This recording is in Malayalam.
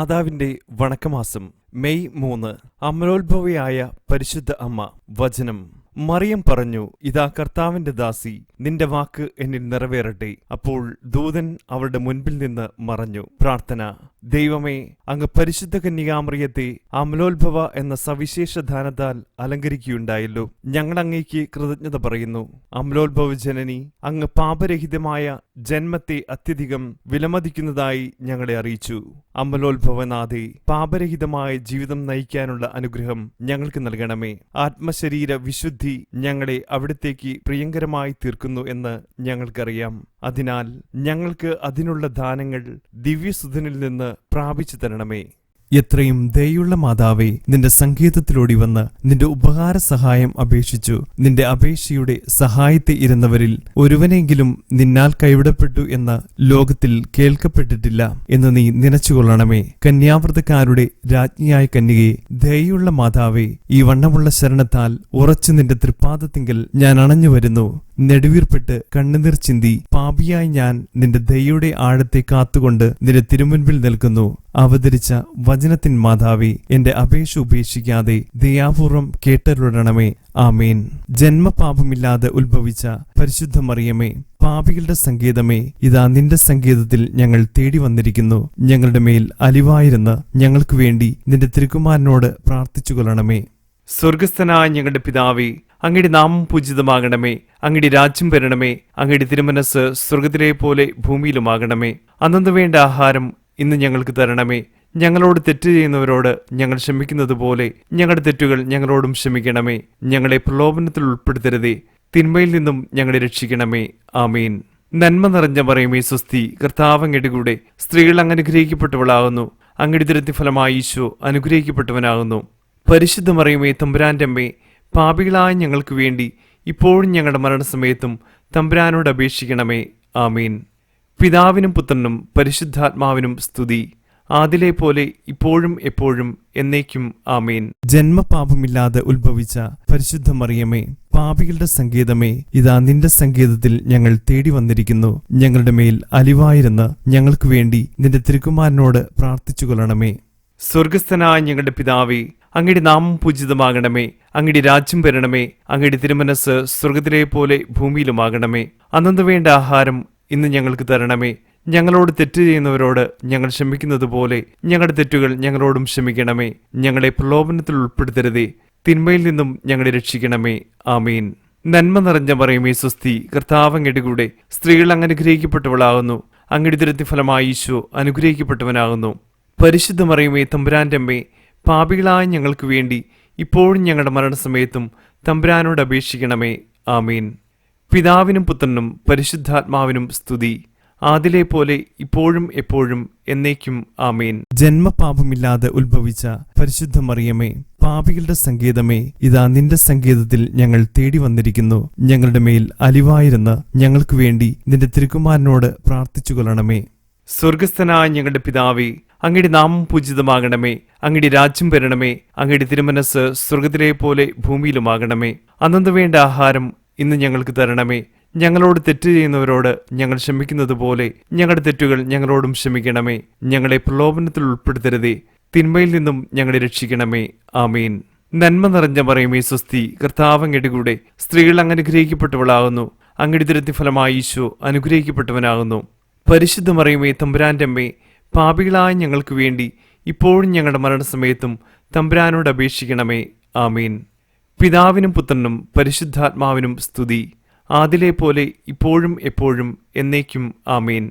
മാതാവിന്റെ വണക്കമാസം മെയ് 3. അമലോത്ഭവയായ പരിശുദ്ധ അമ്മ. വചനം: മറിയം പറഞ്ഞു, ഇതാ കർത്താവിന്റെ ദാസി, നിന്റെ വാക്ക് എന്നിൽ നിറവേറട്ടെ. അപ്പോൾ ദൂതൻ അവളുടെ മുൻപിൽ നിന്ന് മറഞ്ഞു. പ്രാർത്ഥന: ദൈവമേ, അങ്ങ് പരിശുദ്ധ കന്യകാമറിയത്തെ അമലോത്ഭവ എന്ന സവിശേഷ ദാനത്താൽ അലങ്കരിക്കുകയുണ്ടായല്ലോ. ഞങ്ങൾ അങ്ങേക്ക് കൃതജ്ഞത പറയുന്നു. അമലോത്ഭവ ജനനി, അങ്ങ് പാപരഹിതമായ ജന്മത്തെ അത്യധികം വിലമതിക്കുന്നതായി ഞങ്ങളെ അറിയിച്ചു. അമലോത്ഭവനാഥേ, പാപരഹിതമായ ജീവിതം നയിക്കാനുള്ള അനുഗ്രഹം ഞങ്ങൾക്ക് നൽകണമേ. ആത്മശരീര വിശുദ്ധി ഞങ്ങളെ അവിടത്തേക്ക് പ്രിയങ്കരമായി തീർക്കുന്നു എന്ന് ഞങ്ങൾക്കറിയാം. അതിനാൽ ഞങ്ങൾക്ക് അതിനുള്ള ദാനങ്ങൾ ദിവ്യസുധനിൽ നിന്ന് പ്രാപിച്ചു തരണമേ. എത്രയും ദയുള്ള മാതാവേ, നിന്റെ സങ്കേതത്തിലോടി വന്ന് നിന്റെ ഉപകാര സഹായം അപേക്ഷിച്ചു. നിന്റെ അപേക്ഷയുടെ സഹായത്തെ ഇരുന്നവരിൽ ഒരുവനെങ്കിലും നിന്നാൽ കൈവിടപ്പെട്ടു എന്ന ലോകത്തിൽ കേൾക്കപ്പെട്ടിട്ടില്ല എന്ന് നീ നനച്ചുകൊള്ളണമേ. കന്യാവ്രതക്കാരുടെ രാജ്ഞിയായ കന്യകയെ, ദയുള്ള മാതാവേ, ഈ വണ്ണമുള്ള ശരണത്താൽ ഉറച്ചു നിന്റെ തൃപ്പാദത്തിങ്കൽ ഞാൻ അണഞ്ഞു വരുന്നു. നെടുവീർപ്പെട്ട് കണ്ണുനീർ ചിന്തി പാപിയായി ഞാൻ നിന്റെ ദയയുടെ ആഴത്തെ കാത്തുകൊണ്ട് നിന്റെ തിരുമുൻപിൽ നിൽക്കുന്നു. അവതരിച്ച വചനത്തിൻ മാതാവേ, എന്റെ അപേക്ഷ ഉപേക്ഷിക്കാതെ ദയാപൂർവം കേട്ടരുളണമേ. ആമേൻ. ജന്മപാപമില്ലാതെ ഉത്ഭവിച്ച പരിശുദ്ധ മറിയമേ, പാപികളുടെ സങ്കേതമേ, ഇതാ നിന്റെ സങ്കേതത്തിൽ ഞങ്ങൾ തേടി വന്നിരിക്കുന്നു. ഞങ്ങളുടെ മേൽ അലിവായിരുന്ന് ഞങ്ങൾക്ക് വേണ്ടി നിന്റെ തിരുക്കുമാരനോട് പ്രാർത്ഥിച്ചുകൊള്ളണമേ. സ്വർഗസ്ഥനായ ഞങ്ങളുടെ പിതാവേ, അങ്ങയുടെ നാമം പൂജിതമാകണമേ. അങ്ങയുടെ രാജ്യം വരണമേ. അങ്ങയുടെ തിരുമനസ് സ്വർഗത്തിലെ പോലെ ഭൂമിയിലുമാകണമേ. അന്നു വേണ്ട ആഹാരം ഇന്ന് ഞങ്ങൾക്ക് തരണമേ. ഞങ്ങളോട് തെറ്റ് ചെയ്യുന്നവരോട് ഞങ്ങൾ ക്ഷമിക്കുന്നത് പോലെ ഞങ്ങളുടെ തെറ്റുകൾ ഞങ്ങളോടും ക്ഷമിക്കണമേ. ഞങ്ങളെ പ്രലോഭനത്തിൽ ഉൾപ്പെടുത്തരുതേ, തിന്മയിൽ നിന്നും ഞങ്ങളെ രക്ഷിക്കണമേ. ആമീൻ. നന്മ നിറഞ്ഞ മറിയമേ സ്വസ്തി, കർത്താവ് അങ്ങയുടെ കൂടെ സ്ത്രീകൾ അങ്ങ് അനുഗ്രഹിക്കപ്പെട്ടവളാകുന്നു. അങ്ങയുടെ ഉദരത്തിൻ ഫലമായി ഈശോ അനുഗ്രഹിക്കപ്പെട്ടവനാകുന്നു. പരിശുദ്ധ മറിയമേ, തമ്പുരാന്റെ അമ്മേ, പാപികളായ ഞങ്ങൾക്ക് വേണ്ടി ഇപ്പോഴും ഞങ്ങളുടെ മരണസമയത്തും തമ്പുരാനോട് അപേക്ഷിക്കണമേ. ആമീൻ. പിതാവിനും പുത്രനും പരിശുദ്ധാത്മാവിനും സ്തുതി, ആദിലെ പോലെ ഇപ്പോഴും എപ്പോഴും എന്നേക്കും. ആമീൻ. ജന്മപാപമില്ലാതെ ഉത്ഭവിച്ച പരിശുദ്ധ മറിയമേ, പാപികളുടെ സങ്കേതമേ, ഇതാ നിന്റെ സങ്കേതത്തിൽ ഞങ്ങൾ തേടി വന്നിരിക്കുന്നു. ഞങ്ങളുടെ മേൽ അലിവായിരുന്ന് ഞങ്ങൾക്ക് വേണ്ടി നിന്റെ തിരുക്കുമാരനോട് പ്രാർത്ഥിച്ചുകൊള്ളണമേ. സ്വർഗസ്ഥനായ ഞങ്ങളുടെ പിതാവേ, അങ്ങയുടെ നാമം പൂജിതമാകണമേ. അങ്ങയുടെ രാജ്യം വരണമേ. അങ്ങയുടെ തിരുമനസ് സ്വർഗത്തിലെ പോലെ ഭൂമിയിലുമാകണമേ. അന്നു വേണ്ട ആഹാരം ഇന്ന് ഞങ്ങൾക്ക് തരണമേ. ഞങ്ങളോട് തെറ്റ് ചെയ്യുന്നവരോട് ഞങ്ങൾ ക്ഷമിക്കുന്നത് പോലെ ഞങ്ങളുടെ തെറ്റുകൾ ഞങ്ങളോടും ക്ഷമിക്കണമേ. ഞങ്ങളെ പ്രലോഭനത്തിൽ ഉൾപ്പെടുത്തരുതേ, തിന്മയിൽ നിന്നും ഞങ്ങളെ രക്ഷിക്കണമേ. ആമീൻ. നന്മ നിറഞ്ഞ മറിയമേ സ്വസ്തി, കർത്താവ് അങ്ങയുടെ കൂടെ സ്ത്രീകൾ അങ്ങ് അനുഗ്രഹിക്കപ്പെട്ടവളാകുന്നു. അങ്ങയുടെ ഉദരത്തിൻ ഫലമായി ഈശോ അനുഗ്രഹിക്കപ്പെട്ടവനാകുന്നു. പരിശുദ്ധ മറിയമേ, തമ്പുരാന്റെ അമ്മേ, പാപികളായ ഞങ്ങൾക്ക് വേണ്ടി ഇപ്പോഴും ഞങ്ങളുടെ മരണസമയത്തും തമ്പുരാനോട് അപേക്ഷിക്കണമേ. ആമീൻ. പിതാവിനും പുത്രനും പരിശുദ്ധാത്മാവിനും സ്തുതി, ആദിലെ പോലെ ഇപ്പോഴും എപ്പോഴും എന്നേക്കും. ആമീൻ. ജന്മപാപമില്ലാതെ ഉത്ഭവിച്ച പരിശുദ്ധ മറിയമേ, പാപികളുടെ സങ്കേതമേ, ഇതാ നിന്റെ സങ്കേതത്തിൽ ഞങ്ങൾ തേടി വന്നിരിക്കുന്നു. ഞങ്ങളുടെ മേൽ അലിവായിരുന്ന് ഞങ്ങൾക്ക് വേണ്ടി നിന്റെ തിരുക്കുമാരനോട് പ്രാർത്ഥിച്ചുകൊള്ളണമേ. സ്വർഗസ്ഥനായ ഞങ്ങളുടെ പിതാവേ, അങ്ങയുടെ നാമം പൂജിതമാകണമേ. അങ്ങയുടെ രാജ്യം വരണമേ. അങ്ങയുടെ തിരുമനസ് സ്വർഗത്തിലെ പോലെ ഭൂമിയിലുമാകണമേ. അന്നു വേണ്ട ആഹാരം ഇന്ന് ഞങ്ങൾക്ക് തരണമേ. ഞങ്ങളോട് തെറ്റ് ചെയ്യുന്നവരോട് ഞങ്ങൾ ക്ഷമിക്കുന്നത് പോലെ ഞങ്ങളുടെ തെറ്റുകൾ ഞങ്ങളോടും ക്ഷമിക്കണമേ. ഞങ്ങളെ പ്രലോഭനത്തിൽ ഉൾപ്പെടുത്തരുതേ, തിന്മയിൽ നിന്നും ഞങ്ങളെ രക്ഷിക്കണമേ. ആമീൻ. നന്മ നിറഞ്ഞ മറിയമേ സ്വസ്തി, കർത്താവ് അങ്ങയുടെ കൂടെ സ്ത്രീകൾ അങ്ങ് അനുഗ്രഹിക്കപ്പെട്ടവളാകുന്നു. അങ്ങയുടെ ഉദരത്തിൻ ഫലമായി ഈശോ അനുഗ്രഹിക്കപ്പെട്ടവനാകുന്നു. പരിശുദ്ധ മറിയമേ, തമ്പുരാന്റെ അമ്മേ, പാപികളായ ഞങ്ങൾക്ക് വേണ്ടി ഇപ്പോഴും ഞങ്ങളുടെ മരണസമയത്തും തമ്പുരാനോട് അപേക്ഷിക്കണമേ. ആമീൻ. പിതാവിനും പുത്രനും പരിശുദ്ധാത്മാവിനും സ്തുതി, ആദിലെ പോലെ ഇപ്പോഴും എപ്പോഴും എന്നേക്കും. ആമീൻ.